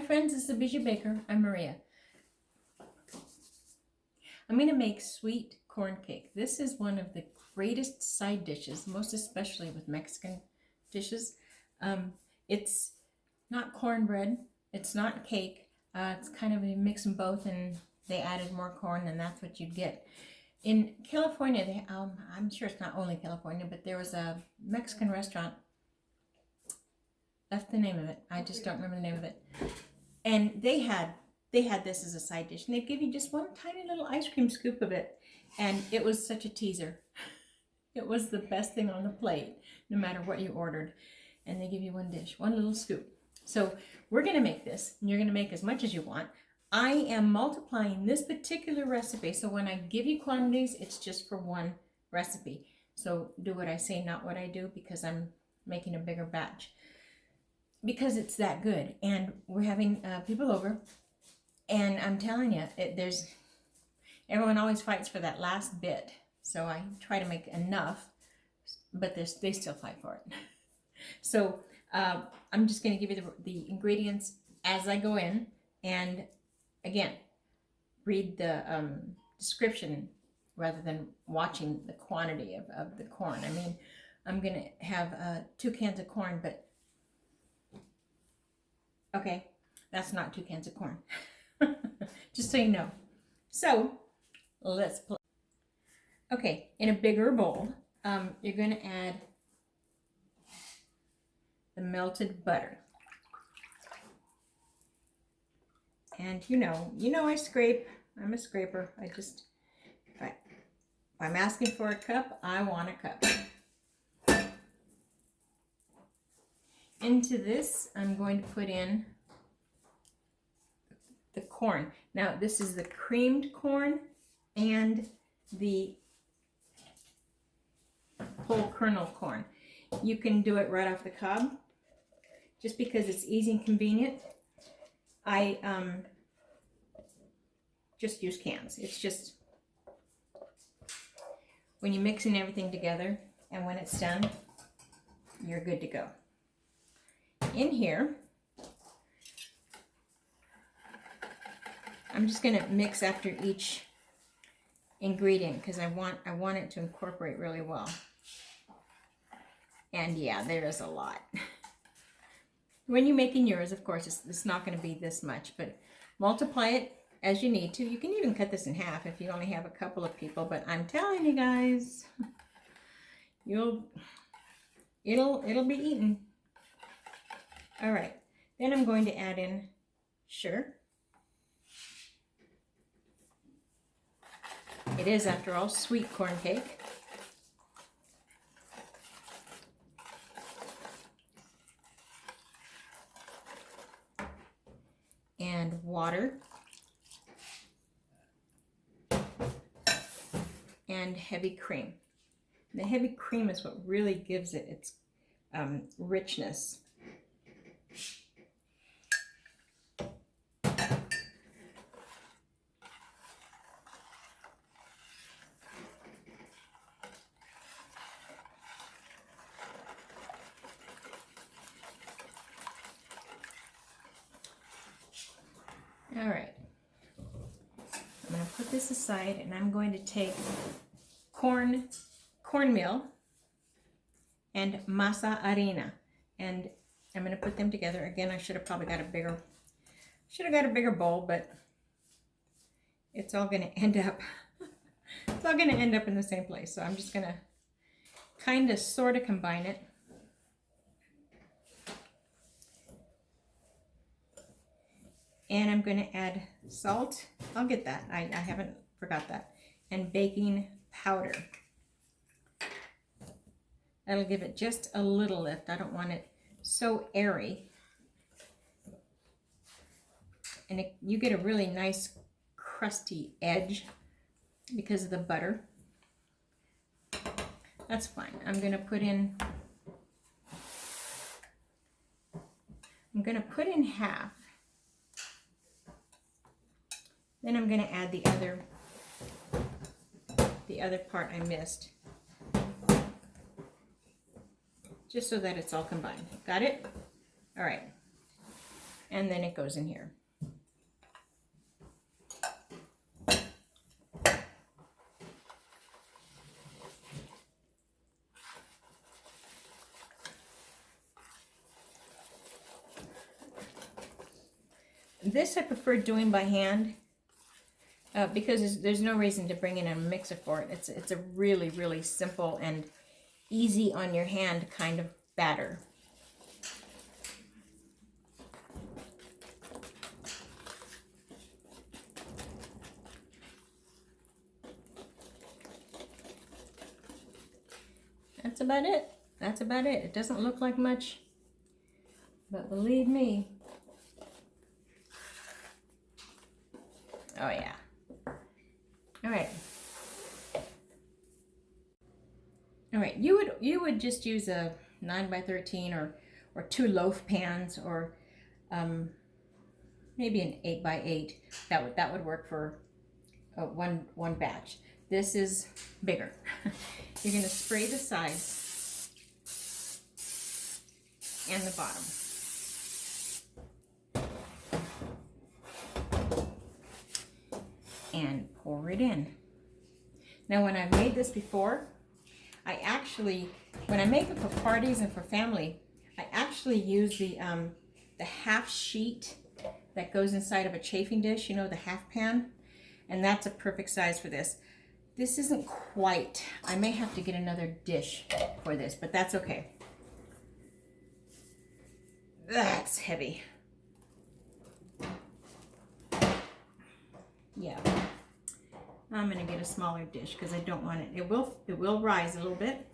friends, this is the Bijou Baker. I'm Maria. I'm going to make sweet corn cake. This is one of the greatest side dishes, most especially with Mexican dishes. It's not cornbread, it's not cake. It's kind of a mix of both, and they added more corn, and that's what you'd get. In California, they, I'm sure it's not only California, but there was a Mexican restaurant. That's the name of it. I just don't remember the name of it. And they had this as a side dish, and they'd give you just one tiny little ice cream scoop of it, and it was such a teaser. It was the best thing on the plate, no matter what you ordered. And they give you one dish, one little scoop. So we're going to make this, and you're going to make as much as you want. I am multiplying this particular recipe, so when I give you quantities, it's just for one recipe. So do what I say, not what I do, because I'm making a bigger batch. Because it's that good, and we're having people over, and I'm telling you, everyone always fights for that last bit, so I try to make enough, but they still fight for it. So I'm just going to give you the ingredients as I go in, and again, read the description rather than watching the quantity of the corn. I mean, I'm going to have 2 cans of corn, but okay, that's not 2 cans of corn. Just so you know. So, let's play. Okay, in a bigger bowl, you're going to add the melted butter. And you know I scrape. I'm a scraper. If I'm asking for a cup, I want a cup. Into this, I'm going to put in the corn. Now, this is the creamed corn and the whole kernel corn. You can do it right off the cob, just because it's easy and convenient. I just use cans. It's just when you're mixing everything together, and when it's done, you're good to go. In here, I'm just going to mix after each ingredient because I want it to incorporate really well. And yeah, there is a lot. When you're making yours, of course, it's not going to be this much, but multiply it as you need to. You can even cut this in half if you only have a couple of people, but I'm telling you guys, it'll be eaten. All right, then I'm going to add in sugar. It is, after all, sweet corn cake. And water. And heavy cream. The heavy cream is what really gives it its richness. All right, I'm going to put this aside, and I'm going to take cornmeal and masa harina, and I'm going to put them together. Again, I should have probably got a bigger bowl, but it's all going to end up in the same place. So I'm just going to kind of sort of combine it. And I'm going to add salt. I'll get that. I haven't forgot that. And baking powder. That'll give it just a little lift. I don't want it so airy. And you get a really nice crusty edge because of the butter. That's fine. I'm going to put in half. Then I'm going to add the other part I missed, just so that it's all combined. Got it? All right. and then it goes in here. This I prefer doing by hand because there's no reason to bring in a mixer for it. It's a really, really simple and easy on your hand kind of batter. That's about it. That's about it. It doesn't look like much, but believe me. Oh yeah. All right. All right. You would just use a 9x13 or 2 loaf pans, or maybe an 8x8. That would work for one batch. This is bigger. You're going to spray the sides and the bottom. And pour it in. Now, when I've made this before, I actually, when I make it for parties and for family, I actually use the half sheet that goes inside of a chafing dish, you know, the half pan, and that's a perfect size for this. This isn't quite, I may have to get another dish for this, but that's okay. That's heavy. Yeah, I'm gonna get a smaller dish because I don't want it. It will rise a little bit.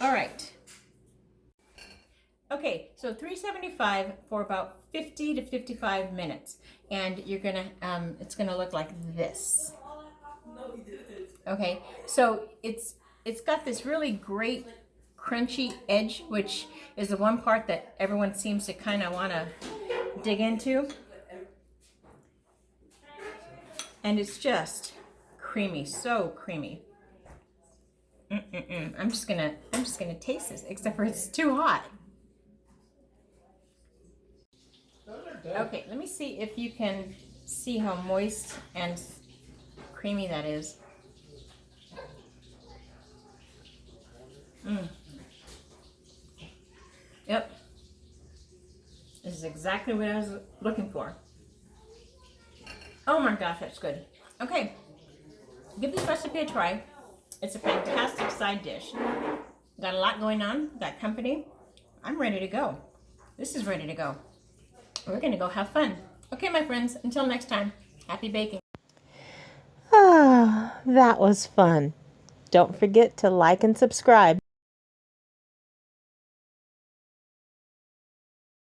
All right. Okay, so 375 for about 50 to 55 minutes, and you're gonna it's gonna look like this. Okay, so it's got this really great crunchy edge, which is the one part that everyone seems to kind of want to dig into, and it's just creamy, so creamy. I'm just gonna taste this, except for it's too hot. Okay, let me see if you can see how moist and creamy that is. Yep. This is exactly what I was looking for. Oh my gosh, that's good. Okay, give this recipe a try. It's a fantastic side dish. Got a lot going on, got company. I'm ready to go. This is ready to go. We're gonna go have fun. Okay, my friends, until next time, happy baking. Ah, that was fun. Don't forget to like and subscribe.